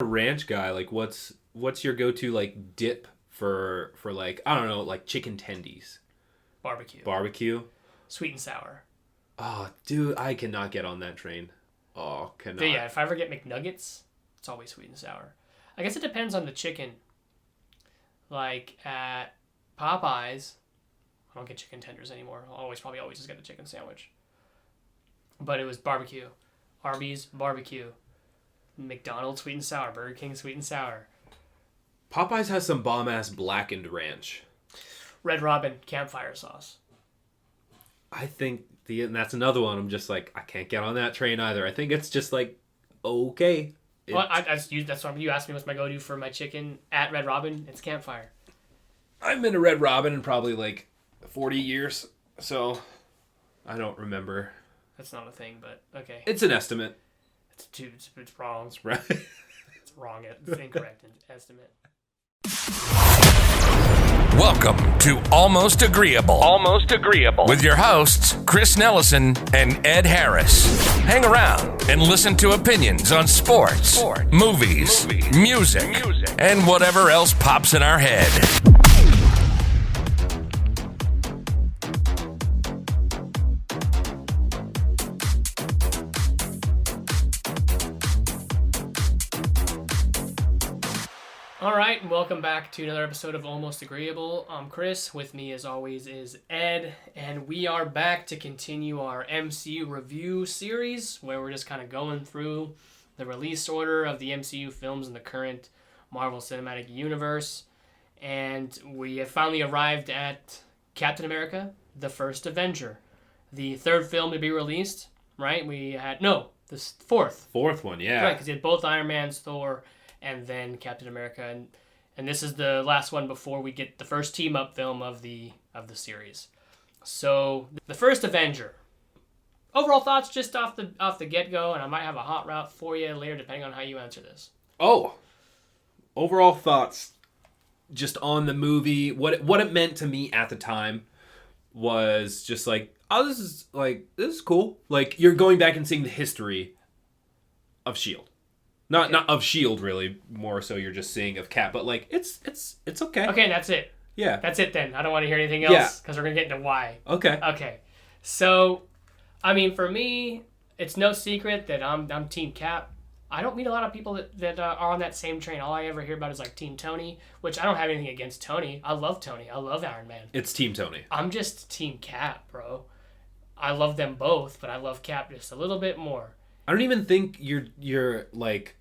A ranch guy, like what's your go-to like dip for like, I don't know, like chicken tendies? Barbecue? Sweet and sour. Oh, dude, I cannot get on that train. Oh, cannot. But yeah, if I ever get McNuggets, it's always sweet and sour. I guess it depends on the chicken. Like at Popeyes, I don't get chicken tenders anymore. I'll probably always just get the chicken sandwich. But it was barbecue. Arby's, barbecue. McDonald's, sweet and sour. Burger King, sweet and sour. Popeyes has some bomb-ass blackened ranch. Red Robin, campfire sauce. I think and that's another one. I'm just like, I can't get on that train either. I think it's just like, okay. Well, that's what you asked me what's my go-to for my chicken at Red Robin. It's campfire. I've been to Red Robin in probably like 40 years, so I don't remember. That's not a thing, but okay. It's an estimate. It's wrong. It's right. It's wrong. It's incorrect estimate. Welcome to Almost Agreeable. Almost Agreeable. With your hosts, Chris Nellison and Ed Harris. Hang around and listen to opinions on sports, movies, music, and whatever else pops in our head. All right, and welcome back to another episode of Almost Agreeable. I'm Chris. With me, as always, is Ed, and we are back to continue our MCU review series, where we're just kind of going through the release order of the MCU films in the current Marvel Cinematic Universe. And we have finally arrived at Captain America, the First Avenger, the third film to be released, right? The fourth. Fourth one, yeah. Right, because you had both Iron Man's, Thor, and then Captain America, and this is the last one before we get the first team-up film of the series. So, the first Avenger. Overall thoughts just off the get-go, and I might have a hot route for you later depending on how you answer this. Oh, overall thoughts just on the movie. What it meant to me at the time was just like, oh, this is cool. Like, you're going back and seeing the history of S.H.I.E.L.D. Not of S.H.I.E.L.D. really, more so you're just seeing of Cap, but like it's okay. Okay, and that's it. Yeah. That's it then. I don't want to hear anything else because we're going to get into why. Okay. Okay. So, I mean, for me, it's no secret that I'm Team Cap. I don't meet a lot of people that are on that same train. All I ever hear about is like Team Tony, which I don't have anything against Tony. I love Tony. I love Iron Man. It's Team Tony. I'm just Team Cap, bro. I love them both, but I love Cap just a little bit more. I don't even think you're like,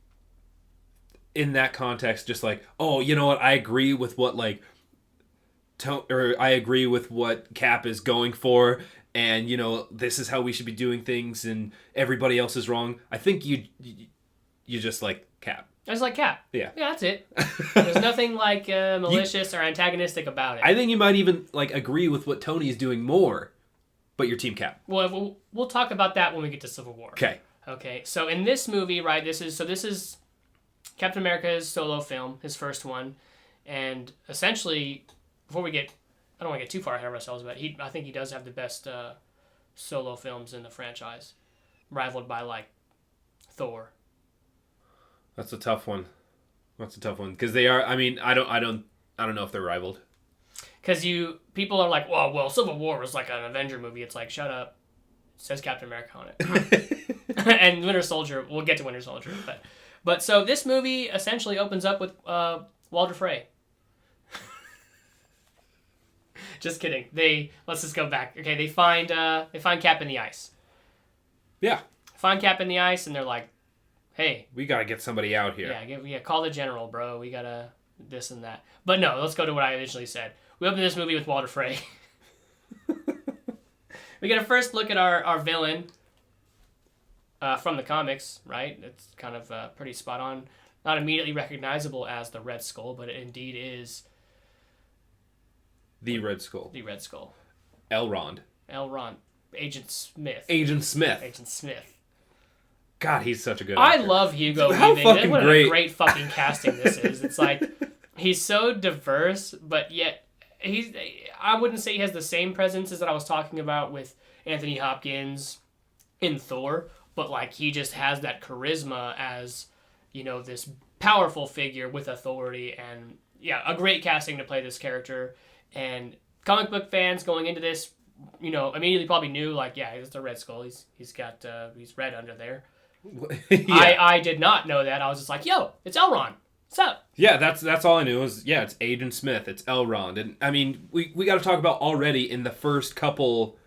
in that context, just like, oh, you know what? I agree with what like, I agree with what Cap is going for, and you know this is how we should be doing things, and everybody else is wrong. I think you just like Cap. I just like Cap. Yeah. Yeah, that's it. There's nothing like malicious or antagonistic about it. I think you might even like agree with what Tony is doing more, but you're Team Cap. Well, we'll talk about that when we get to Civil War. Okay. Okay. So in this movie, right, this is Captain America's solo film, his first one, and essentially, I don't want to get too far ahead of ourselves, but I think he does have the best solo films in the franchise, rivaled by like Thor. That's a tough one. Because they are. I mean, I don't know if they're rivaled. Because people are like, well, Civil War was like an Avenger movie. It's like, shut up. It says Captain America on it. And Winter Soldier. We'll get to Winter Soldier, But so this movie essentially opens up with Walter Frey. Just kidding. Let's just go back. Okay, they find Cap in the ice. Yeah. Find Cap in the ice, and they're like, "Hey, we gotta get somebody out here." Yeah. Call the general, bro. We gotta this and that. But no, let's go to what I initially said. We open this movie with Walter Frey. We get a first look at our villain. From the comics, right? It's kind of pretty spot on. Not immediately recognizable as the Red Skull, but it indeed is the Red Skull. The Red Skull. Elrond. Agent Smith. God, he's such a good actor. I love Hugo How Weaving. fucking What great. a great fucking casting this is. It's like, he's so diverse, but yet I wouldn't say he has the same presence as that I was talking about with Anthony Hopkins in Thor, but like he just has that charisma as, you know, this powerful figure with authority, and yeah, a great casting to play this character. And comic book fans going into this, immediately probably knew, like, yeah, it's a Red Skull. He's got he's red under there. Yeah. I did not know that. I was just like, yo, it's Elrond. What's up? Yeah, that's all I knew was, yeah, it's Agent Smith, it's Elrond. And I mean, we got to talk about already in the first couple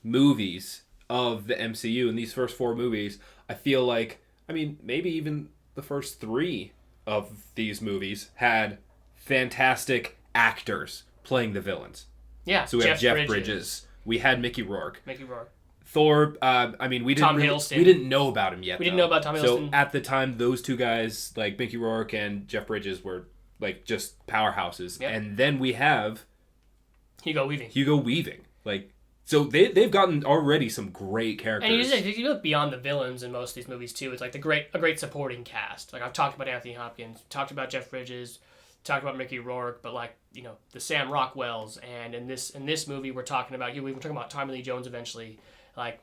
movies of the MCU, in these first 4 movies, I feel like, I mean, maybe even the first 3 of these movies had fantastic actors playing the villains. Yeah, so we have Jeff Bridges. We had Mickey Rourke. Thor, I mean, we didn't know about him yet. We didn't know about Tom Hiddleston. So at the time, those 2 guys, like Mickey Rourke and Jeff Bridges, were like just powerhouses. Yep. And then we have Hugo Weaving. Like, so they've gotten already some great characters. And you look beyond the villains in most of these movies too. It's like a great supporting cast. Like, I've talked about Anthony Hopkins, talked about Jeff Bridges, talked about Mickey Rourke, but like, the Sam Rockwells, and in this movie we're talking about Tommy Lee Jones eventually. Like,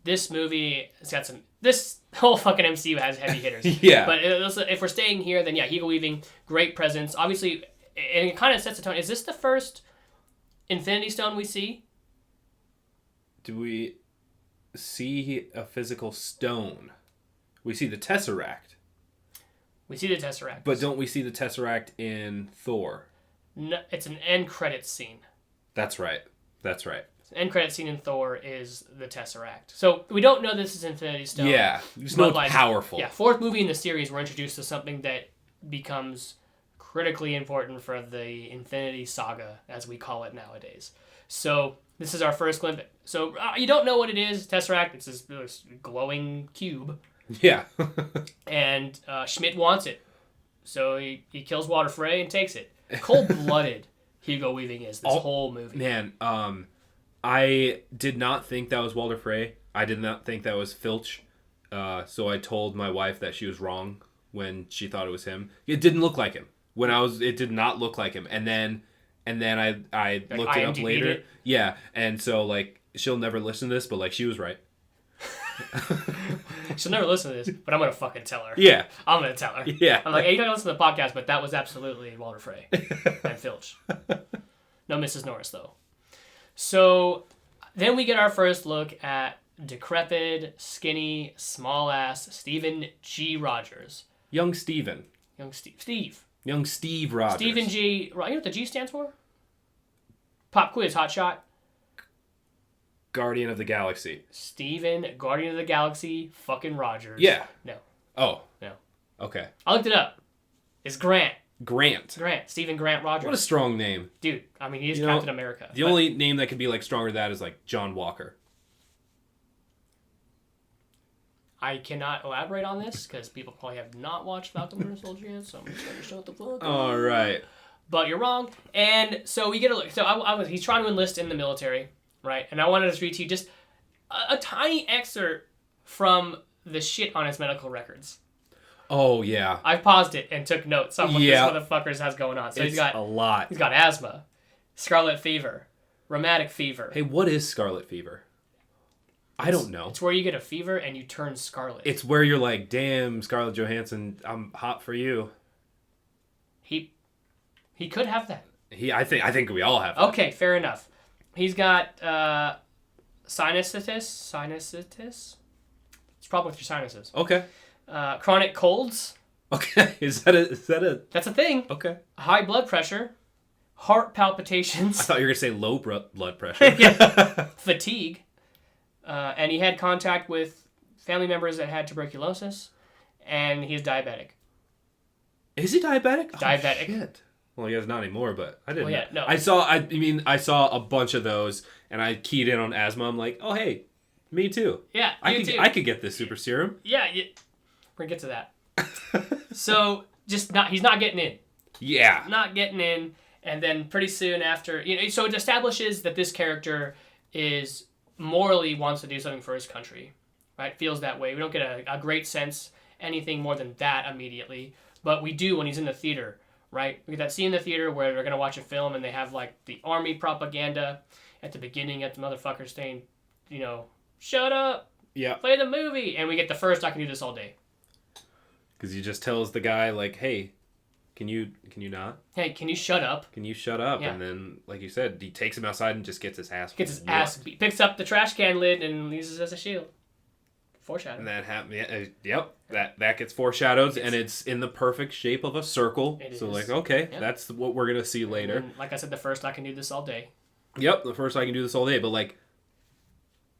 this movie has got this whole fucking MCU has heavy hitters. Yeah. But if we're staying here, then yeah, Hugo Weaving, great presence. Obviously, and it kind of sets the tone. Is this the first Infinity Stone we see? Do we see a physical stone? We see the Tesseract. But don't we see the Tesseract in Thor? No, it's an end credits scene. That's right. The end credits scene in Thor is the Tesseract. So we don't know this is Infinity Stone. Yeah, it's not powerful. Yeah, 4th movie in the series, we're introduced to something that becomes critically important for the Infinity Saga, as we call it nowadays. So this is our first glimpse. So you don't know what it is, Tesseract. It's this glowing cube. Yeah. And Schmidt wants it. So he kills Walter Frey and takes it. Cold-blooded Hugo Weaving is this whole movie. Man, I did not think that was Walter Frey. I did not think that was Filch. So I told my wife that she was wrong when she thought it was him. It didn't look like him. It did not look like him. And then I looked it up later. Yeah, and so like she'll never listen to this, but like she was right. She'll never listen to this, but I'm gonna fucking tell her. Yeah, I'm gonna tell her. Yeah, I'm like, hey, you don't listen to the podcast, but that was absolutely Walter Frey and Filch. No Mrs. Norris though. So then we get our first look at decrepit, skinny, small ass Stephen G. Rogers. Young Steve Rogers. Stephen G. You know what the G stands for? Pop quiz, hot shot. Guardian of the Galaxy. Stephen, Guardian of the Galaxy, fucking Rogers. Yeah. No. Oh. No. Okay. I looked it up. It's Grant. Stephen Grant Rogers. What a strong name. Dude, I mean, he's Captain America. The only name that could be like stronger than that is like John Walker. I cannot elaborate on this because people probably have not watched Falcon Winter Soldier yet, so I'm just going to shut the fuck up. All right. But you're wrong. And so we get a look. So he's trying to enlist in the military, right? And I wanted to read to you just a tiny excerpt from the shit on his medical records. Oh, yeah. I paused it and took notes on what this motherfucker has going on. So he's got a lot. He's got asthma, scarlet fever, rheumatic fever. Hey, what is scarlet fever? I don't know. It's where you get a fever and you turn scarlet. It's where you're like, damn, Scarlett Johansson, I'm hot for you. He could have that. I think we all have that. Okay, fair enough. He's got sinusitis. It's a problem with your sinuses. Okay. Chronic colds. Okay. Is that a? That's a thing. Okay. High blood pressure. Heart palpitations. I thought you were gonna say low blood pressure. Yeah. Fatigue. And he had contact with family members that had tuberculosis, and he's diabetic. Is he diabetic? Diabetic. Oh, shit. Well, he is not anymore, but I didn't. Well, yeah, no. I saw a bunch of those, and I keyed in on asthma. I'm like, oh hey, me too. Yeah, I could get this super serum. Yeah, we're gonna get to that. So he's not getting in. Yeah. Not getting in, and then pretty soon after, so it establishes that this character is morally wants to do something for his country, right? Feels that way. We don't get a great sense anything more than that immediately, but we do when he's in the theater, right? We get that scene in the theater where they're gonna watch a film and they have like the army propaganda at the beginning at the motherfucker saying, shut up, yeah, play the movie, and we get the first I can do this all day. Because he just tells the guy, like, hey, can you not? Hey, can you shut up? Can you shut up? Yeah. And then, like you said, he takes him outside and just gets his ass beat. Picks up the trash can lid and uses it as a shield. Foreshadow. And that happened. Yeah, yep. That gets foreshadowed, and it's in the perfect shape of a circle. So, like, okay, that's what we're going to see later. And like I said, the first I can do this all day. Yep, the first I can do this all day. But, like...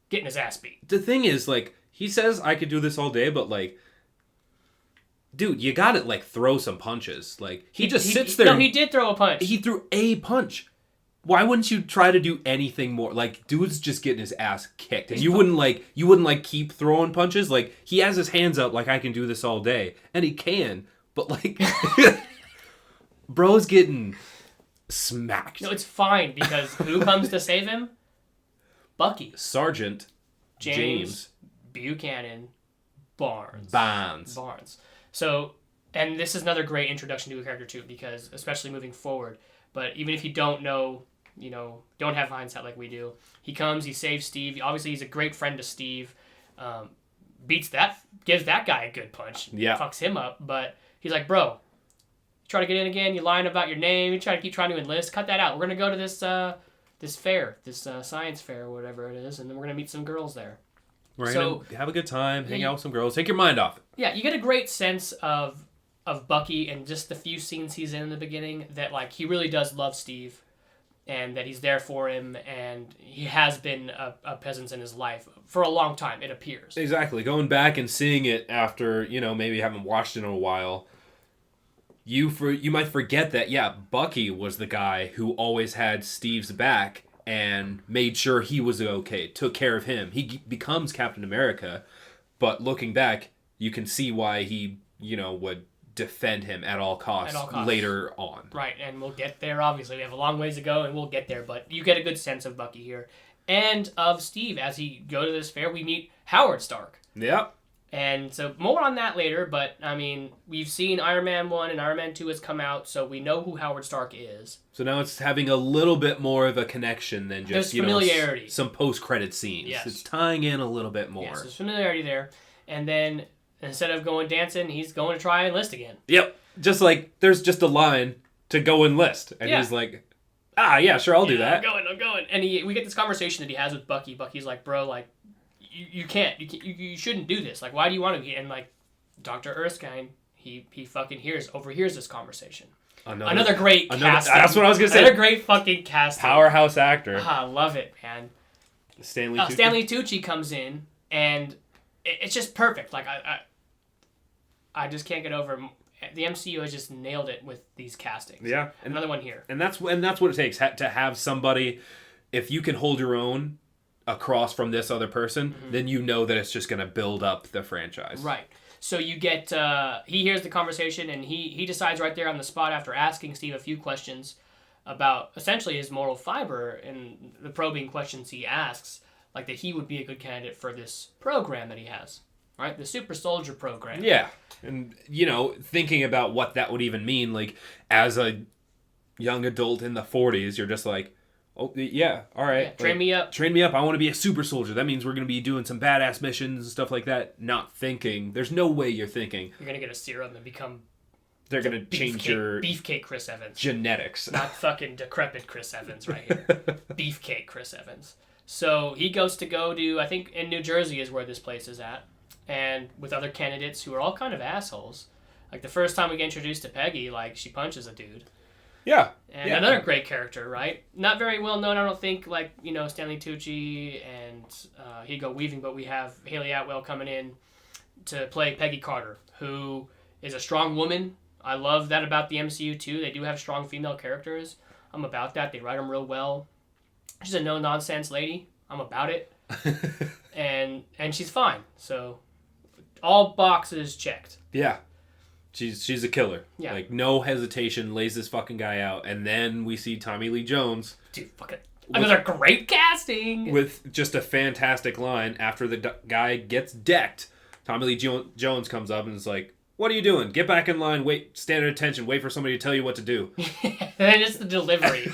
Getting his ass beat. The thing is, like, he says I could do this all day, but, like... Dude, you gotta, like, throw some punches. Like, he just sits there. No, he did throw a punch. He threw a punch. Why wouldn't you try to do anything more? Like, dude's just getting his ass kicked. And you wouldn't keep throwing punches. Like, he has his hands up like, I can do this all day. And he can. But, like, bro's getting smacked. No, it's fine, because who comes to save him? Bucky. Sergeant James Buchanan Barnes. So, and this is another great introduction to a character, too, because, especially moving forward, but even if you don't know, don't have hindsight like we do, he comes, he saves Steve. Obviously, he's a great friend to Steve. Gives that guy a good punch. Yeah. Fucks him up, but he's like, bro, you try to get in again, you're lying about your name, you keep trying to enlist, cut that out. We're going to go to this fair, this science fair, or whatever it is, and then we're going to meet some girls there. We're going to have a good time, hang out with some girls, take your mind off it. Yeah, you get a great sense of Bucky and just the few scenes he's in the beginning that, like, he really does love Steve and that he's there for him, and he has been a presence in his life for a long time, it appears. Exactly. Going back and seeing it after, maybe you haven't watched it in a while, you might forget that, yeah, Bucky was the guy who always had Steve's back and made sure he was okay, took care of him. He becomes Captain America, but looking back, you can see why he, would defend him at all costs later on. Right, and we'll get there, obviously. We have a long ways to go, and we'll get there, but you get a good sense of Bucky here. And of Steve. As he go to this fair, we meet Howard Stark. Yep. And so more on that later, but, I mean, we've seen Iron Man 1 and Iron Man 2 has come out, so we know who Howard Stark is. So now it's having a little bit more of a connection than just, there's familiarity. Some post-credit scenes. Yes. It's tying in a little bit more. Yes, there's familiarity there. And then, instead of going dancing, he's going to try and enlist again. Yep. Just like, there's just a line to go enlist. And he's like, yeah, sure, I'll do that. I'm going. And we get this conversation that he has with Bucky. Bucky's like, bro, like, you can't. You shouldn't do this. Like, why do you want to? And, like, Dr. Erskine, he fucking overhears this conversation. Another great casting. That's what I was going to say. Another great fucking casting. Powerhouse actor. I love it, man. Stanley Tucci. Stanley Tucci comes in, and it's just perfect. Like, I just can't get over. The MCU has just nailed it with these castings. Yeah. Another one here. And that's what it takes to have somebody, if you can hold your own across from this other person, then you know that it's just going to build up the franchise. Right. So you get, he hears the conversation, and he decides right there on the spot, after asking Steve a few questions about essentially his moral fiber and the probing questions he asks, like that he would be a good candidate for this program that he has. Right? The Super Soldier program. Yeah. And, thinking about what that would even mean, like, as a young adult in the 40s, you're just like, oh, yeah, all right. Yeah, train me up. Train me up. I want to be a super soldier. That means we're going to be doing some badass missions and stuff like that. Not thinking. There's no way you're thinking. You're going to get a serum and become... They're going to change your... Beefcake Chris Evans. Genetics. Not fucking decrepit Chris Evans right here. Beefcake Chris Evans. So he goes to go to, I think in New Jersey is where this place is at. And with other candidates who are all kind of assholes. Like the first time we get introduced to Peggy, like she punches a dude. Yeah. And another great character, right? Not very well known, I don't think, like, Stanley Tucci and Hugo Weaving, but we have Haley Atwell coming in to play Peggy Carter, who is a strong woman. I love that about the MCU, too. They do have strong female characters. I'm about that. They write them real well. She's a no-nonsense lady. I'm about it. and she's fine. So, all boxes checked. Yeah. She's a killer. Yeah. Like, no hesitation, lays this fucking guy out. And then we see Tommy Lee Jones. Dude, fucking... Another great casting! With just a fantastic line. After the guy gets decked, Tommy Lee Jones comes up and is like, what are you doing? Get back in line, wait, stand at attention, wait for somebody to tell you what to do. And just the delivery.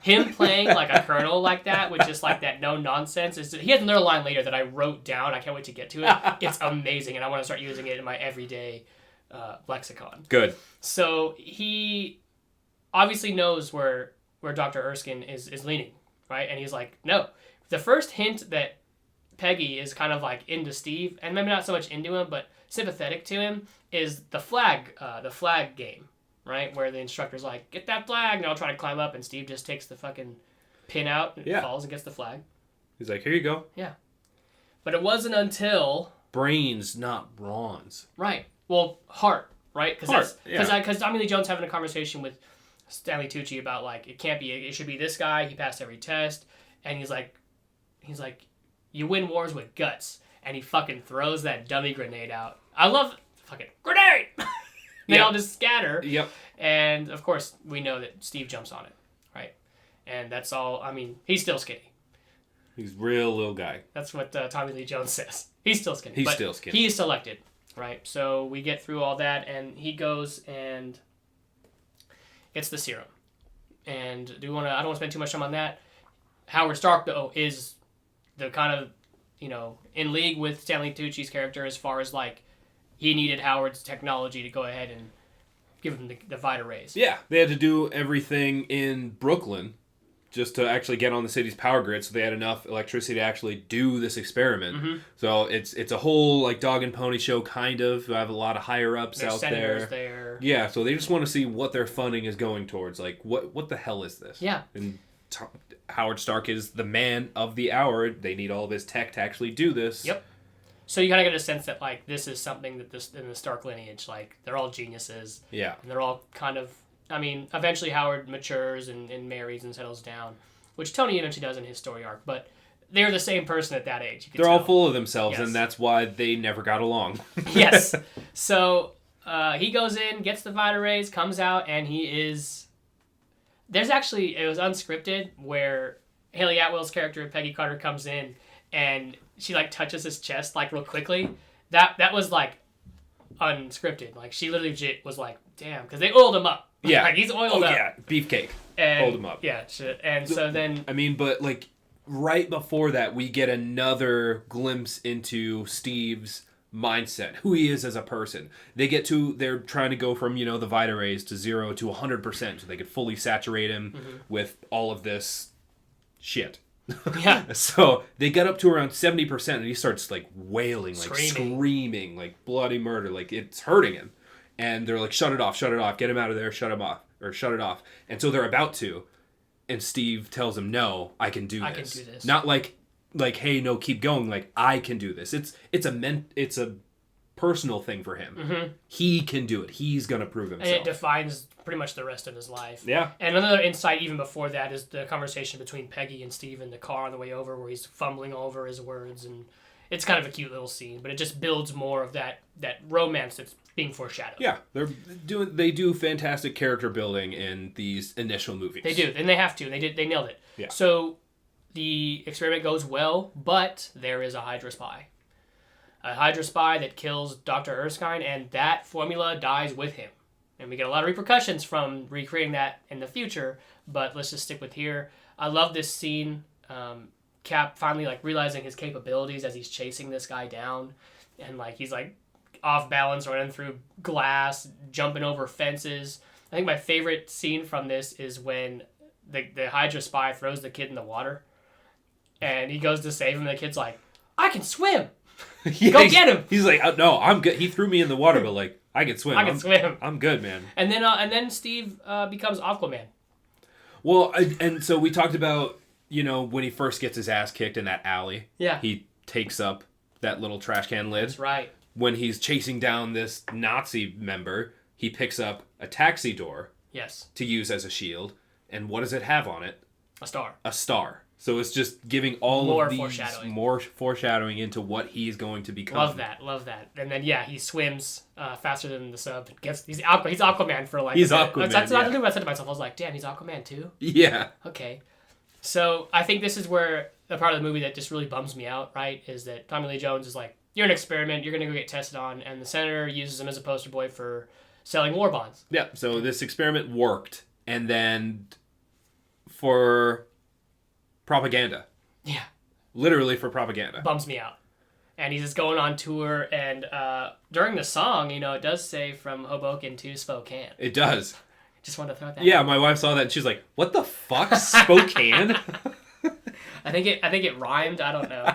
Him playing like a colonel like that, with just like that no-nonsense. He has another line later that I wrote down. I can't wait to get to it. It's amazing, and I want to start using it in my everyday lexicon. Good. So he obviously knows where Dr. Erskine is leaning, right? And he's like, no. The first hint that Peggy is kind of like into Steve, and maybe not so much into him, but sympathetic to him, is the flag game, right? Where the instructor's like, get that flag, and I'll try to climb up, and Steve just takes the fucking pin out and falls and gets the flag. He's like, here you go. Yeah. But it wasn't until... Brains, not bronze. Right. Well, heart, right? Because Tommy Lee Jones having a conversation with Stanley Tucci about, like, it should be this guy, he passed every test, and he's like, you win wars with guts, and he fucking throws that dummy grenade out. I love fucking grenade! They all just scatter. Yep. And, of course, we know that Steve jumps on it, right? And that's all, he's still skinny. He's a real little guy. That's what Tommy Lee Jones says. He's still skinny. He's still skinny. He is selected, right? So we get through all that, and he goes and gets the serum. And I don't want to spend too much time on that. Howard Stark, though, is the kind of, in league with Stanley Tucci's character as far as, like, he needed Howard's technology to go ahead and give him the Vita rays. Yeah, they had to do everything in Brooklyn just to actually get on the city's power grid, so they had enough electricity to actually do this experiment. Mm-hmm. So it's a whole like dog and pony show kind of. You have a lot of higher ups There's out senators there. Yeah, so they just want to see what their funding is going towards. Like what the hell is this? Yeah. And Howard Stark is the man of the hour. They need all this tech to actually do this. Yep. So you kind of get a sense that like this is something that this in the Stark lineage, like they're all geniuses. Yeah. And they're all kind of. Eventually Howard matures and marries and settles down, which Tony eventually does in his story arc, but they're the same person at that age. They're all full of themselves, yes. And that's why they never got along. Yes. So he goes in, gets the Vita rays, comes out, and he is... It was unscripted, where Haley Atwell's character, Peggy Carter, comes in, and she, like, touches his chest, like, real quickly. That was, like, unscripted. Like, she literally legit was like, damn, because they oiled him up. Yeah. Like, he's oiled up. Yeah, beefcake. And, hold him up. Yeah, shit. And so then... but, like, right before that, we get another glimpse into Steve's mindset, who he is as a person. They're trying to go from, the Vita rays to 0 to 100%, so they could fully saturate him with all of this shit. Yeah. So they get up to around 70%, and he starts, like, wailing, like, screaming, like, bloody murder, like, it's hurting him. And they're like, shut it off, get him out of there, shut it off. And so they're about to, and Steve tells him, no, I can do this. Not like, hey, no, keep going, like, I can do this. It's a personal thing for him. Mm-hmm. He can do it. He's going to prove himself. And it defines pretty much the rest of his life. Yeah. And another insight even before that is the conversation between Peggy and Steve in the car on the way over, where he's fumbling over his words, and it's kind of a cute little scene, but it just builds more of that romance that's being foreshadowed. Yeah, they do fantastic character building in these initial movies. They do, and they have to. They nailed it. Yeah. So the experiment goes well, but there is a Hydra spy. A Hydra spy that kills Dr. Erskine, and that formula dies with him. And we get a lot of repercussions from recreating that in the future, but let's just stick with here. I love this scene. Cap finally like realizing his capabilities as he's chasing this guy down, and like he's like off balance, running through glass, jumping over fences. I think my favorite scene from this is when the Hydra spy throws the kid in the water, and he goes to save him, and the kid's like, I can swim! Yeah, go get him! He's like, no, I'm good. He threw me in the water, but like, I can swim. Swim. I'm good, man. And then Steve becomes Aquaman. Well, and so we talked about, when he first gets his ass kicked in that alley. Yeah. He takes up that little trash can lid. That's right. When he's chasing down this Nazi member, he picks up a taxi door. Yes. To use as a shield. And what does it have on it? A star. A star. So it's just giving all more of these foreshadowing. More foreshadowing into what he's going to become. Love that. And then he swims faster than the sub. He's Aquaman for like. He's Aquaman. That's what I said to myself. I was like, damn, he's Aquaman too. Yeah. Okay. So I think this is where the part of the movie that just really bums me out, right, is that Tommy Lee Jones is like, you're an experiment, you're going to go get tested on, and the senator uses him as a poster boy for selling war bonds. Yeah, so this experiment worked, and then for propaganda. Yeah. Literally for propaganda. Bums me out. And he's just going on tour, and during the song, you know, it does say from Hoboken to Spokane. It does. Just wanted to throw that Yeah, in. my wife saw that and she's like, "What the fuck, Spokane?" I think it rhymed. I don't know.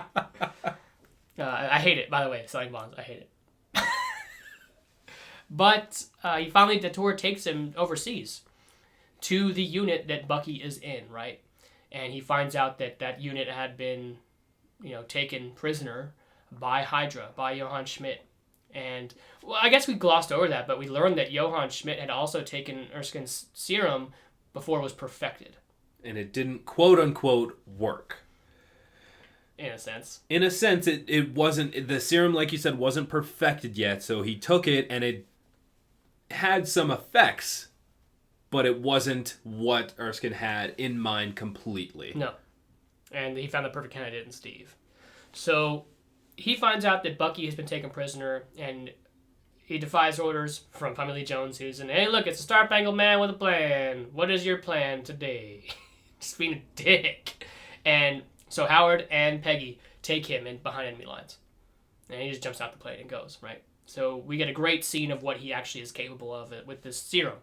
I hate it, by the way. Selling bonds, I hate it. But the tour takes him overseas to the unit that Bucky is in, right? And he finds out that unit had been, you know, taken prisoner by Hydra, by Johann Schmidt. And, well, I guess we glossed over that, but we learned that Johann Schmidt had also taken Erskine's serum before it was perfected. And it didn't, quote-unquote, work. In a sense. In a sense, it wasn't, the serum, like you said, wasn't perfected yet, so he took it, and it had some effects, but it wasn't what Erskine had in mind completely. No. And he found the perfect candidate in Steve. So he finds out that Bucky has been taken prisoner, and he defies orders from Tommy Lee Jones, who's in, "Hey, look, it's a Star-Spangled Man with a plan. What is your plan today?" Just being a dick. And so Howard and Peggy take him in behind enemy lines. And he just jumps out the plane and goes, right? So we get a great scene of what he actually is capable of with this serum.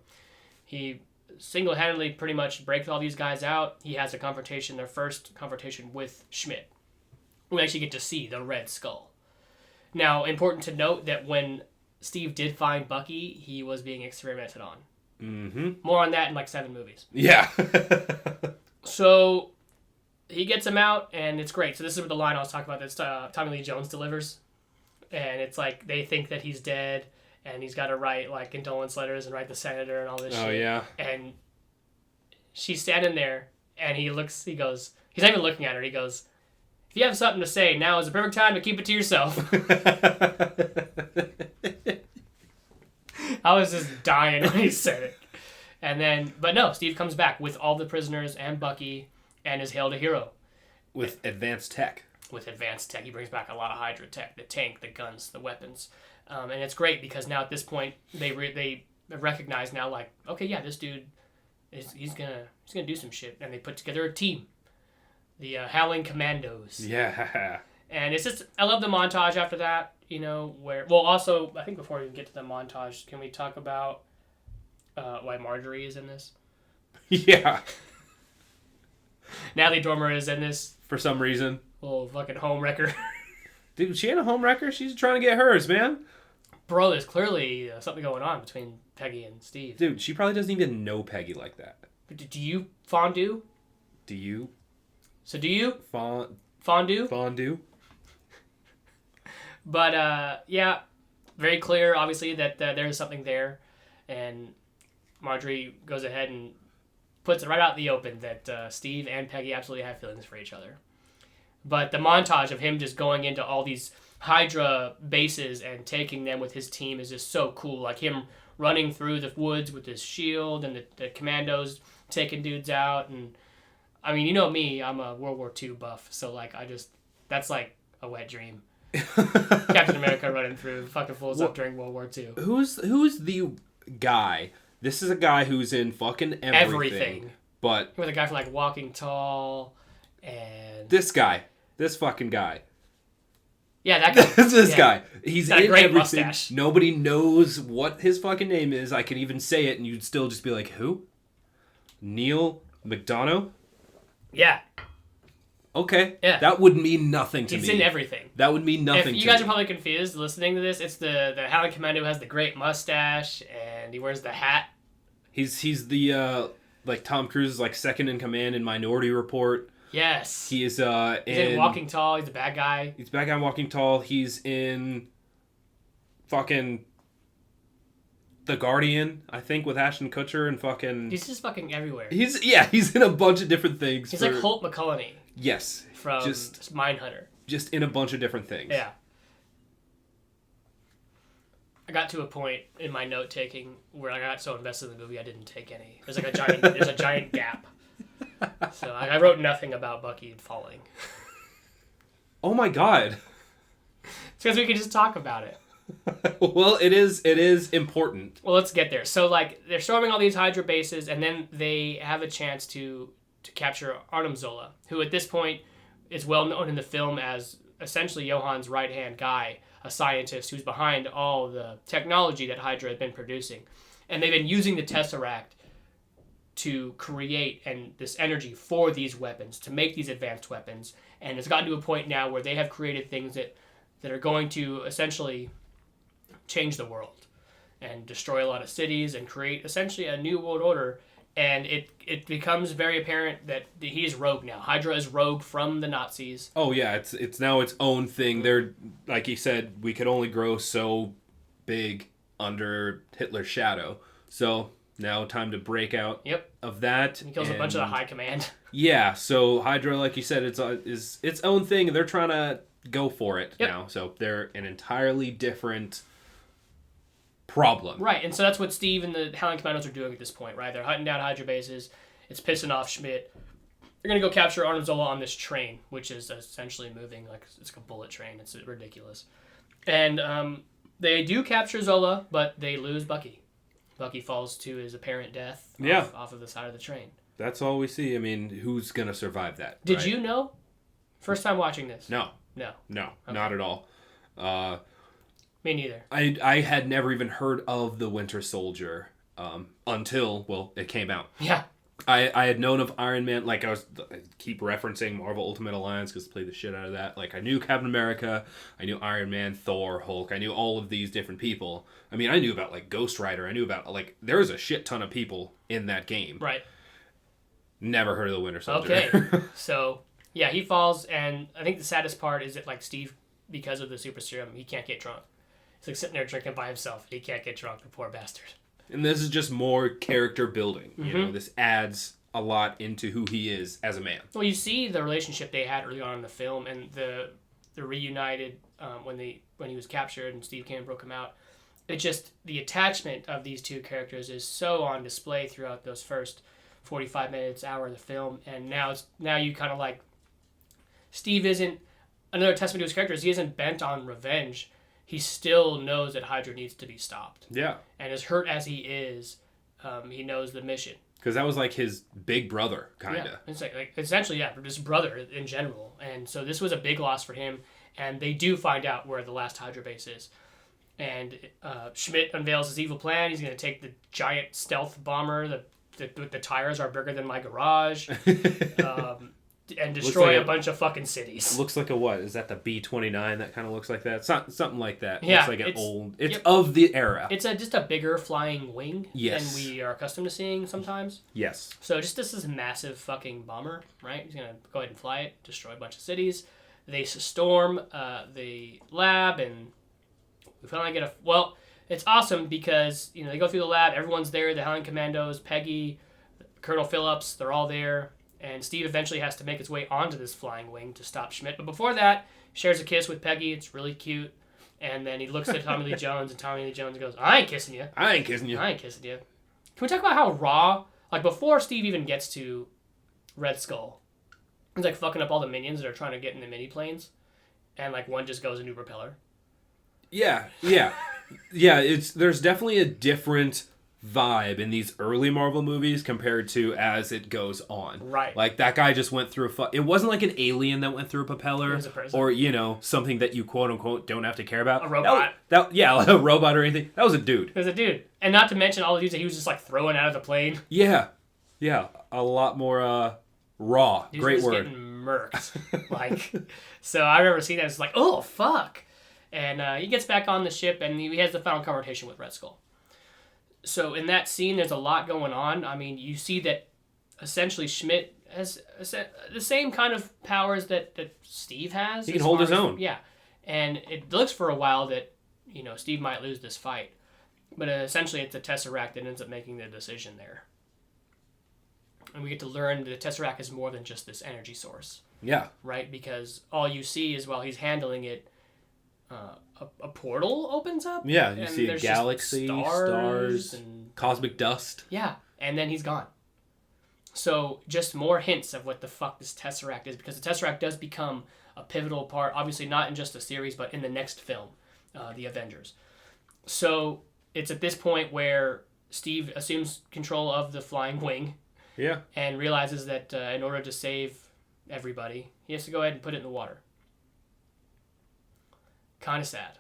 He single-handedly pretty much breaks all these guys out. He has their first confrontation with Schmidt. We actually get to see the Red Skull. Now, important to note that when Steve did find Bucky, he was being experimented on. Mm-hmm. More on that in like 7 movies. Yeah. So he gets him out, and it's great. So this is the line I was talking about that Tommy Lee Jones delivers. And it's like they think that he's dead, and he's got to write like condolence letters and write the senator and all this shit. Oh, yeah. And she's standing there, and he goes, he's not even looking at her. He goes, "If you have something to say, now is the perfect time to keep it to yourself." I was just dying when he said it. And then, but no, Steve comes back with all the prisoners and Bucky and is hailed a hero. With advanced tech. With advanced tech. He brings back a lot of Hydra tech, the tank, the guns, the weapons. And it's great because now at this point, they recognize now, like, okay, yeah, this dude, he's gonna do some shit. And they put together a team. The Howling Commandos. Yeah. And it's just, I love the montage after that, you know, also, I think before we get to the montage, can we talk about why Marjorie is in this? Yeah. Natalie Dormer is in this. For some reason. Little fucking homewrecker. Dude, she ain't a homewrecker. She's trying to get hers, man. Bro, there's clearly something going on between Peggy and Steve. Dude, she probably doesn't even know Peggy like that. Do you fondue? Do you? So do you? Fondue? Fondue. But, yeah, very clear, obviously, that there is something there. And Marjorie goes ahead and puts it right out in the open that Steve and Peggy absolutely have feelings for each other. But the montage of him just going into all these Hydra bases and taking them with his team is just so cool. Like him running through the woods with his shield and the commandos taking dudes out. And I mean, you know me, I'm a World War II buff. So like, that's like a wet dream. Captain America running through fucking fools up during World War II. Who's the guy? This is a guy who's in fucking everything. But with a guy from like Walking Tall and this fucking guy. Yeah, that guy. This guy. He's got a in great everything. mustache. Nobody knows what his fucking name is. I could even say it and you'd still just be like, who? Neil McDonough? Yeah. Okay. Yeah. That would mean nothing to me. He's in everything. That would mean nothing to me. If you guys are probably confused listening to this, it's the Howling Commando has the great mustache and he wears the hat. He's the like Tom Cruise's like second in command in Minority Report. Yes. He's in Walking Tall. He's a bad guy. He's a bad guy in Walking Tall. He's in fucking The Guardian, I think, with Ashton Kutcher and fucking... He's just fucking everywhere. He's in a bunch of different things. He's like Holt McCallany. Yes. From Mindhunter. Just in a bunch of different things. Yeah. I got to a point in my note taking where I got so invested in the movie I didn't take any. There's a giant gap. So I wrote nothing about Bucky falling. Oh my god. It's because we could just talk about it. Well, it is important. Well, let's get there. So like they're storming all these Hydra bases, and then they have a chance to capture Arnim Zola, who at this point is well known in the film as essentially Johan's right-hand guy, a scientist who's behind all the technology that Hydra had been producing. And they've been using the Tesseract to create this energy for these weapons, to make these advanced weapons. And it's gotten to a point now where they have created things that are going to essentially change the world and destroy a lot of cities and create essentially a new world order. And it becomes very apparent that he is rogue now. Hydra is rogue from the Nazis. Oh yeah, it's now its own thing. They're, like he said, we could only grow so big under Hitler's shadow. So now time to break out of that. He kills a bunch of the high command. Yeah, so Hydra, like you said, is its own thing. They're trying to go for it now. So they're an entirely different problem. Right, and so that's what Steve and the Howling Commandos are doing at this point, right? They're hunting down Hydra bases. It's pissing off Schmidt. They're going to go capture Arnim Zola on this train, which is essentially moving like it's a bullet train. It's ridiculous. And they do capture Zola, but they lose Bucky. Bucky falls to his apparent death off of the side of the train. That's all we see. I mean, who's going to survive that? Did you know? First time watching this? No, okay. not at all. Me neither. I had never even heard of the Winter Soldier until, well, it came out. Yeah. I had known of Iron Man, like I keep referencing Marvel Ultimate Alliance because I played the shit out of that. Like I knew Captain America, I knew Iron Man, Thor, Hulk, I knew all of these different people. I mean, I knew about like Ghost Rider, I knew about like there's a shit ton of people in that game. Right. Never heard of the Winter Soldier. Okay. So yeah, he falls, and I think the saddest part is that like Steve, because of the super serum, he can't get drunk. He's like sitting there drinking by himself. He can't get drunk, the poor bastard. And this is just more character building. You know, this adds a lot into who he is as a man. Well, you see the relationship they had early on in the film, and the reunited when he was captured and Steve came and broke him out. It just, the attachment of these two characters is so on display throughout those first 45 minutes, hour of the film, and now you kind of like, Steve isn't, another testament to his character is he isn't bent on revenge. He still knows that Hydra needs to be stopped. Yeah. And as hurt as he is, he knows the mission. Because that was like his big brother, kind of. Yeah, it's like essentially, yeah, his brother in general. And so this was a big loss for him. And they do find out where the last Hydra base is. And Schmidt unveils his evil plan. He's going to take the giant stealth bomber, the tires are bigger than my garage, and destroy a bunch of fucking cities. Looks like a what? Is that the B-29 that kind of looks like that? It's not, something like that. Yeah, looks like an old... It's of the era. It's just a bigger flying wing than we are accustomed to seeing sometimes. Yes. So just this is a massive fucking bomber, right? He's going to go ahead and fly it, destroy a bunch of cities. They storm the lab, and we finally get well, it's awesome because, they go through the lab, everyone's there, the Howling Commandos, Peggy, Colonel Phillips, they're all there. And Steve eventually has to make his way onto this flying wing to stop Schmidt. But before that, shares a kiss with Peggy. It's really cute. And then he looks at Tommy Lee Jones, and Tommy Lee Jones goes, I ain't kissing you. I ain't kissing you. I ain't kissing you. Can we talk about how raw, like before Steve even gets to Red Skull, he's like fucking up all the minions that are trying to get in the mini planes. And like one just goes into propeller. Yeah. There's definitely a different vibe in these early Marvel movies compared to as it goes on. Right. Like that guy just went through it wasn't like an alien that went through a propeller, or something that you quote unquote don't have to care about. A robot. Like a robot or anything. That was a dude. It was a dude. And not to mention all the dudes that he was just like throwing out of the plane. Yeah. A lot more raw. Dude Great was word. Getting murked. So I remember seeing that. It's like, oh fuck. And he gets back on the ship, and he has the final confrontation with Red Skull. So in that scene, there's a lot going on. I mean, you see that essentially Schmidt has the same kind of powers that Steve has. He can hold his own. Yeah. And it looks for a while that, Steve might lose this fight. But essentially it's the Tesseract that ends up making the decision there. And we get to learn that the Tesseract is more than just this energy source. Yeah. Right? Because all you see is while he's handling it, a portal opens up. Yeah, you see a galaxy, stars, and cosmic dust. Yeah, and then he's gone. So just more hints of what the fuck this Tesseract is, because the Tesseract does become a pivotal part, obviously not in just the series, but in the next film, the Avengers. So it's at this point where Steve assumes control of the flying wing. Yeah. And realizes that in order to save everybody, he has to go ahead and put it in the water. kind of sad.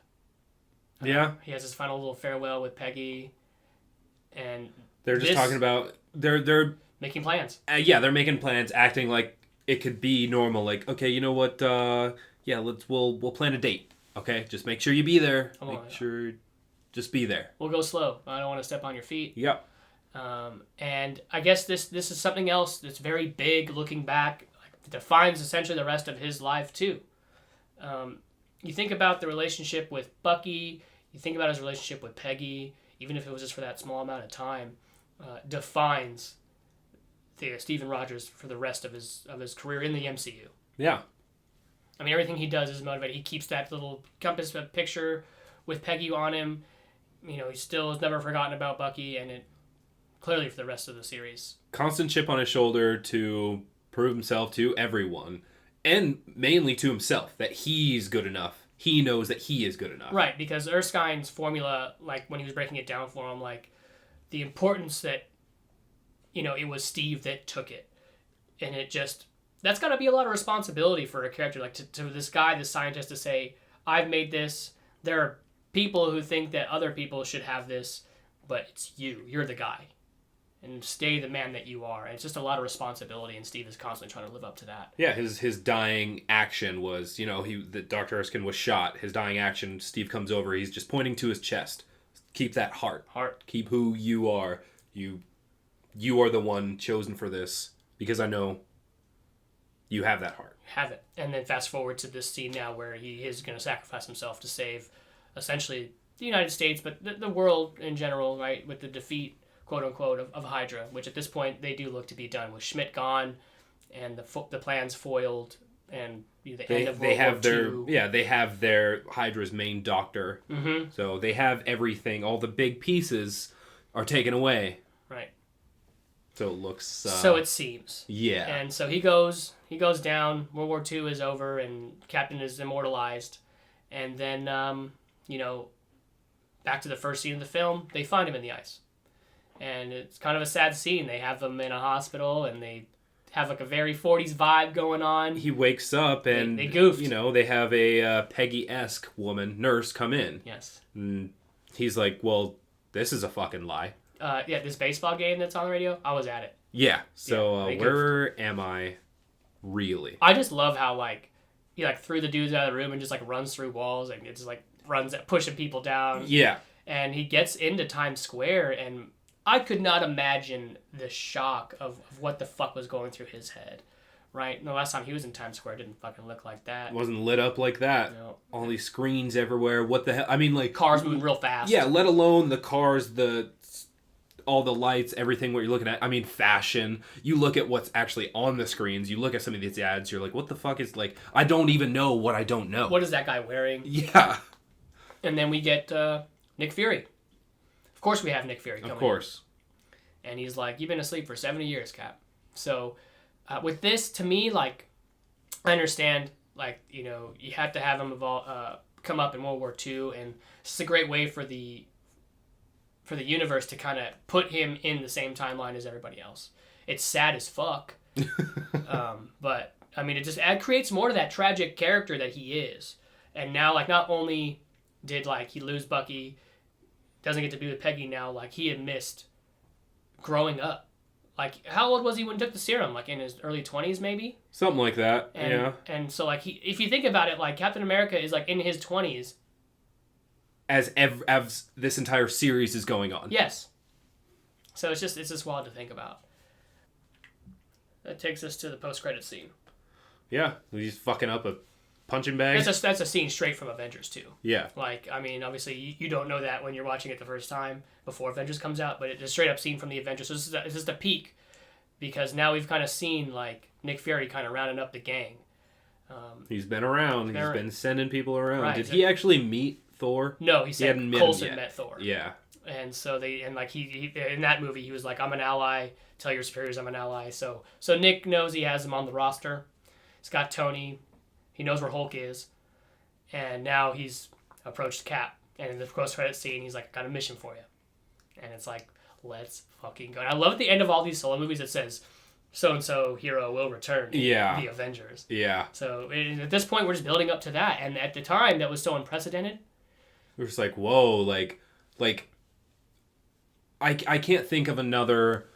Yeah. He has his final little farewell with Peggy, and They're just talking about they're making plans. They're making plans, acting like it could be normal. Like, okay, you know what? We'll plan a date. Okay, just make sure you be there. Just be there. We'll go slow. I don't want to step on your feet. Yep. And I guess this is something else that's very big. Looking back, defines essentially the rest of his life too. You think about the relationship with Bucky. You think about his relationship with Peggy, even if it was just for that small amount of time, defines Steven Rogers for the rest of his career in the MCU. Yeah. I mean, everything he does is motivated. He keeps that little compass picture with Peggy on him. You know, he still has never forgotten about Bucky, and it clearly for the rest of the series. Constant chip on his shoulder to prove himself to everyone, and mainly to himself, that he's good enough. He knows that he is good enough. Right, because Erskine's formula, like when he was breaking it down for him, like the importance that, you know, it was Steve that took it. And it just, that's got to be a lot of responsibility for a character, like to this guy, this scientist, to say, I've made this. There are people who think that other people should have this, but it's you. You're the guy. And stay the man that you are. And it's just a lot of responsibility, and Steve is constantly trying to live up to that. Yeah, his dying action was, you know, that Dr. Erskine was shot. His dying action, Steve comes over, he's just pointing to his chest. Keep that heart. Keep who you are. You are the one chosen for this, because I know you have that heart. Have it. And then fast forward to this scene now where he is going to sacrifice himself to save essentially the United States, but the world in general, right, with the defeat, quote unquote, of Hydra, which at this point they do look to be done with Schmidt gone, and the plans foiled, and the end of World War II. They have their Hydra's main doctor. Mm-hmm. So they have everything. All the big pieces are taken away. Right. So it looks. So it seems. Yeah. And so he goes down. World War II is over, and Captain is immortalized, and then back to the first scene of the film, they find him in the ice. And it's kind of a sad scene. They have him in a hospital, and they have like a very 40s vibe going on. He wakes up, and they goofed. You know, they have a Peggy-esque nurse come in. Yes. And he's like, well, this is a fucking lie. This baseball game that's on the radio, I was at it. Yeah. So where am I really? I just love how he threw the dudes out of the room and just runs through walls, and it just runs at pushing people down. Yeah. And he gets into Times Square, and I could not imagine the shock of what the fuck was going through his head, right? And the last time he was in Times Square, it didn't fucking look like that. It wasn't lit up like that. No. All these screens everywhere. What the hell? I mean, cars moving real fast. Yeah, let alone the cars, all the lights, everything what you're looking at. I mean, fashion. You look at what's actually on the screens. You look at some of these ads, you're like, what the fuck is, I don't even know what I don't know. What is that guy wearing? Yeah. And then we get Nick Fury. Of course we have Nick Fury coming in. Of course. And he's like, you've been asleep for 70 years, Cap. So with this, to me, I understand, you have to have him come up in World War II, and it's a great way for the universe to kind of put him in the same timeline as everybody else. It's sad as fuck. But, I mean, it creates more to that tragic character that he is. And now, not only did, he lose Bucky, doesn't get to be with Peggy now, he had missed growing up. How old was he when he took the serum? In his early 20s, maybe? Something like that, yeah. And so, if you think about it, Captain America is, in his 20s. As this entire series is going on. Yes. So it's just wild to think about. That takes us to the post-credit scene. Yeah, he's fucking up a punching bag. That's a scene straight from Avengers 2. Yeah. Obviously you don't know that when you're watching it the first time before Avengers comes out, but it's a straight up scene from the Avengers. So this is just a peak, because now we've kind of seen Nick Fury kind of rounding up the gang. He's been around. He's been sending people around. Right. Did he actually meet Thor? No, he said Coulson met Thor. Yeah. And so he in that movie he was like, I'm an ally. Tell your superiors I'm an ally. So Nick knows he has him on the roster. He's got Tony. He knows where Hulk is. And now he's approached Cap. And in the post-credit scene, he's like, I got a mission for you. And it's like, let's fucking go. And I love at the end of all these solo movies it says, so-and-so hero will return in Yeah. the Avengers. Yeah. So at this point, we're just building up to that. And at the time, that was so unprecedented. We're just like, whoa, like I can't think of another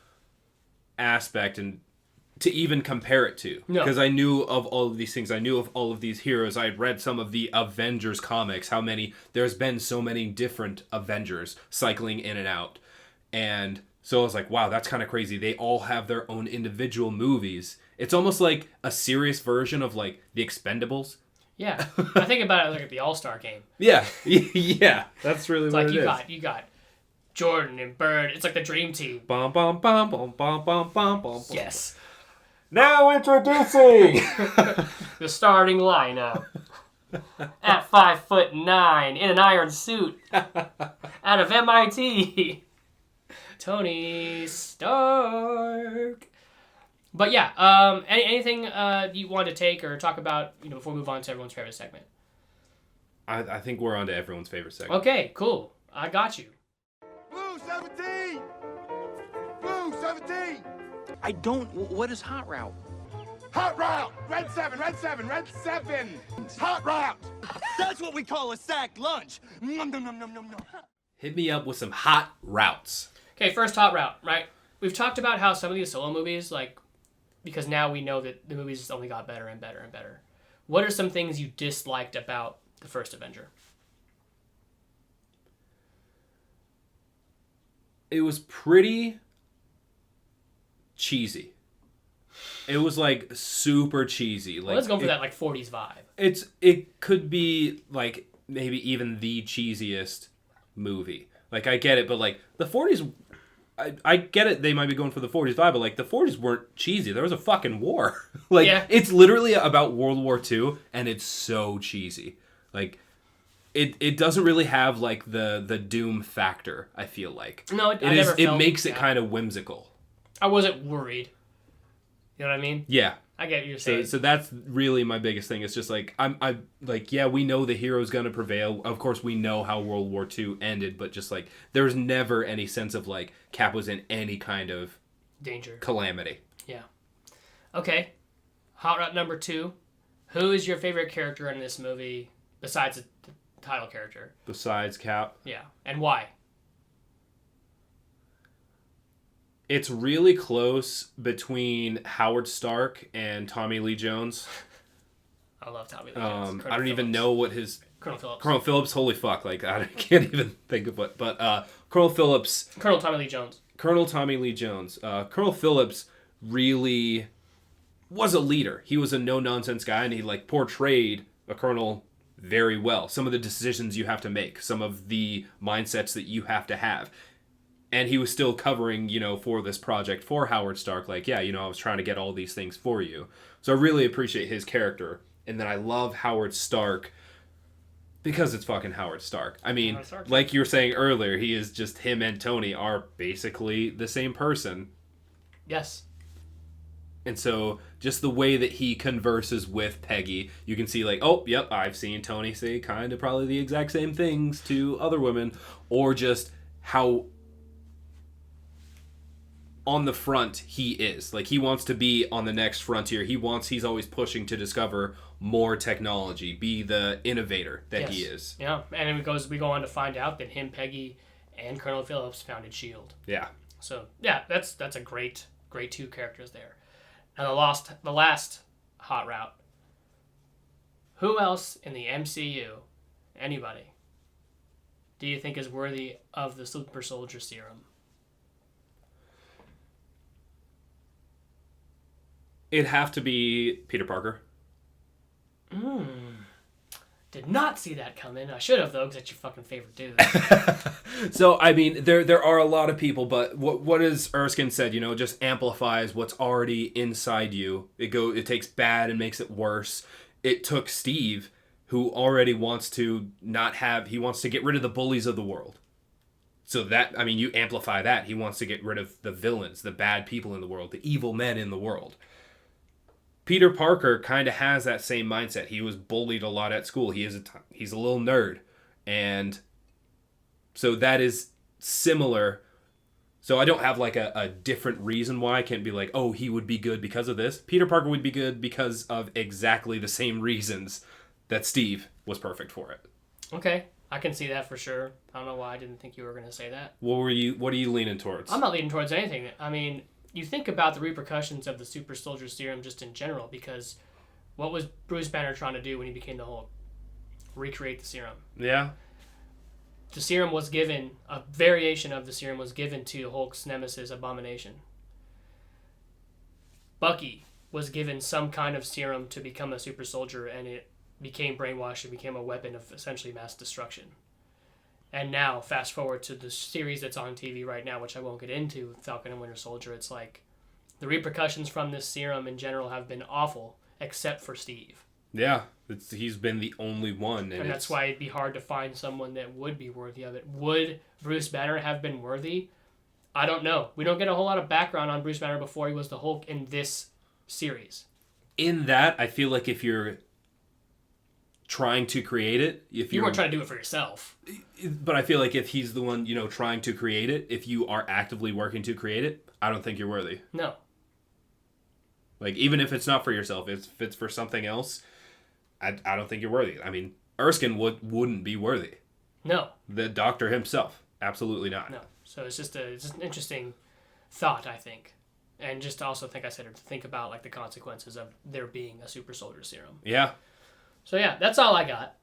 aspect and to even compare it to. No. Because I knew of all of these things. I knew of all of these heroes. I had read some of the Avengers comics, there's been so many different Avengers cycling in and out. And so I was like, wow, that's kind of crazy. They all have their own individual movies. It's almost like a serious version of like the Expendables. Yeah. I think about it like at the All-Star game. Yeah. Yeah. That's really It's what like it is. you got Jordan and Bird. It's like the dream team. Bum, bum, bum, bum, bum, bum, bum, bum. Yes. Now introducing The starting lineup. At 5'9", in an iron suit. Out of MIT. Tony Stark. But yeah, anything you want to take or talk about, before we move on to everyone's favorite segment? I think we're on to everyone's favorite segment. Okay, cool. I got you. Blue 17! Blue 17! I don't. What is hot route? Hot route! Red 7, red 7, red 7! Hot route! That's what we call a sack lunch. Nom, nom, nom, nom, nom, nom. Hit me up with some hot routes. Okay, first hot route, right? We've talked about how some of these solo movies, because now we know that the movies only got better and better and better. What are some things you disliked about the first Avenger? It was pretty cheesy. It was like super cheesy. Like, Let's go for that 40s vibe. It could be like maybe even the cheesiest movie. Like I get it, but like the 40s, I get it. They might be going for the 40s vibe, but like the 40s weren't cheesy. There was a fucking war. It's literally about World War II, and it's so cheesy. Like it doesn't really have like the doom factor. I feel like No, it makes it kind of whimsical. I wasn't worried. You know what I mean? Yeah. I get what you're saying. So that's really my biggest thing. It's just like I like, yeah, we know the hero's gonna prevail. Of course, we know how World War II ended, but just like there's never any sense of like Cap was in any kind of danger, calamity. Yeah. Okay. Hot route number 2. Who is your favorite character in this movie besides the title character? Besides Cap, Yeah, and why? it's really close between Howard Stark and Tommy Lee Jones. I love Tommy Lee Jones. I don't even know what his Colonel Phillips. Holy fuck! Like I can't even think of what. But Colonel Phillips. Colonel Tommy Lee Jones. Colonel Tommy Lee Jones. Colonel Phillips really was a leader. He was a no-nonsense guy, and he like portrayed a colonel very well. Some of the decisions you have to make, some of the mindsets that you have to have. And he was still covering, for this project for Howard Stark. Like, yeah, I was trying to get all these things for you. So I really appreciate his character. And then I love Howard Stark because it's fucking Howard Stark. I mean, like you were saying earlier, he is just, him and Tony are basically the same person. Yes. And so just the way that he converses with Peggy, you can see like, oh, yep, I've seen Tony say kind of probably the exact same things to other women. Or just how on the front he is. Like, he wants to be on the next frontier. He's always pushing to discover more technology, be the innovator that he is. Yeah, and then we go on to find out that him, Peggy, and Colonel Phillips founded S.H.I.E.L.D. Yeah. So, yeah, that's a great 2 characters there. And the last hot route. Who else in the MCU, anybody, do you think is worthy of the Super Soldier Serum? It'd have to be Peter Parker. Did not see that coming. I should have, though, because that's your fucking favorite dude. So, I mean, there are a lot of people, but what as Erskine said, just amplifies what's already inside you. It takes bad and makes it worse. It took Steve, who already wants to he wants to get rid of the bullies of the world. So that, I mean, you amplify that. He wants to get rid of the villains, the bad people in the world, the evil men in the world. Peter Parker kind of has that same mindset. He was bullied a lot at school. He's a little nerd. And so that is similar. So I don't have like a different reason why. I can't be like, oh, he would be good because of this. Peter Parker would be good because of exactly the same reasons that Steve was perfect for it. Okay, I can see that for sure. I don't know why I didn't think you were going to say that. What are you leaning towards? I'm not leaning towards anything. I mean, you think about the repercussions of the super soldier serum just in general, because what was Bruce Banner trying to do when he became the Hulk? Recreate the serum. Yeah. The serum was given, a variation of the serum was given to Hulk's nemesis, Abomination. Bucky was given some kind of serum to become a super soldier, and it became brainwashed and became a weapon of essentially mass destruction. And now, fast forward to the series that's on TV right now, which I won't get into, Falcon and Winter Soldier, it's like the repercussions from this serum in general have been awful, except for Steve. Yeah, he's been the only one. And that's why it'd be hard to find someone that would be worthy of it. Would Bruce Banner have been worthy? I don't know. We don't get a whole lot of background on Bruce Banner before he was the Hulk in this series. In that, I feel like if you're trying to create it, you weren't trying to do it for yourself. But I feel like if he's the one, trying to create it, if you are actively working to create it, I don't think you're worthy. No. Like, even if it's not for yourself, if it's for something else, I don't think you're worthy. I mean, Erskine wouldn't be worthy. No. The Doctor himself, absolutely not. No. So it's just an interesting thought, I think. And just to also think about like the consequences of there being a super soldier serum. Yeah. So yeah, that's all I got.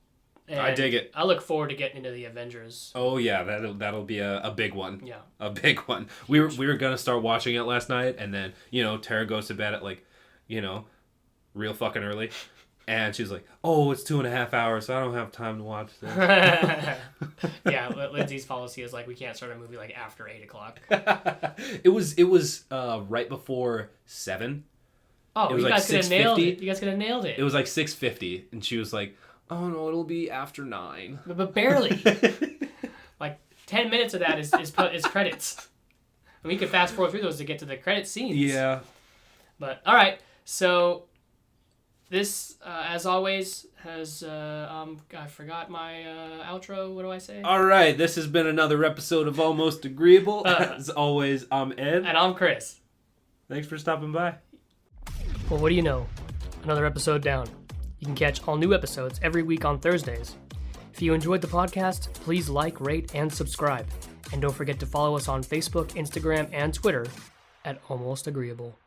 And I dig it. I look forward to getting into the Avengers. Oh yeah, that'll be a big one. Yeah. A big one. We were gonna start watching it last night, and then Tara goes to bed at real fucking early. And she's like, "Oh, it's 2.5 hours, so I don't have time to watch this." Yeah, Lindsay's policy is like we can't start a movie like after 8:00. It was right before 7. Oh, you guys could have nailed it. You guys could have nailed it. It was like 6:50, and she was like, "Oh no, it'll be after 9." But barely. Like 10 minutes of that is credits. And we could fast forward through those to get to the credit scenes. Yeah. But all right, so. This, as always, has, I forgot my outro. What do I say? All right, this has been another episode of Almost Agreeable. As always, I'm Ed. And I'm Chris. Thanks for stopping by. Well, what do you know? Another episode down. You can catch all new episodes every week on Thursdays. If you enjoyed the podcast, please like, rate, and subscribe. And don't forget to follow us on Facebook, Instagram, and Twitter at Almost Agreeable.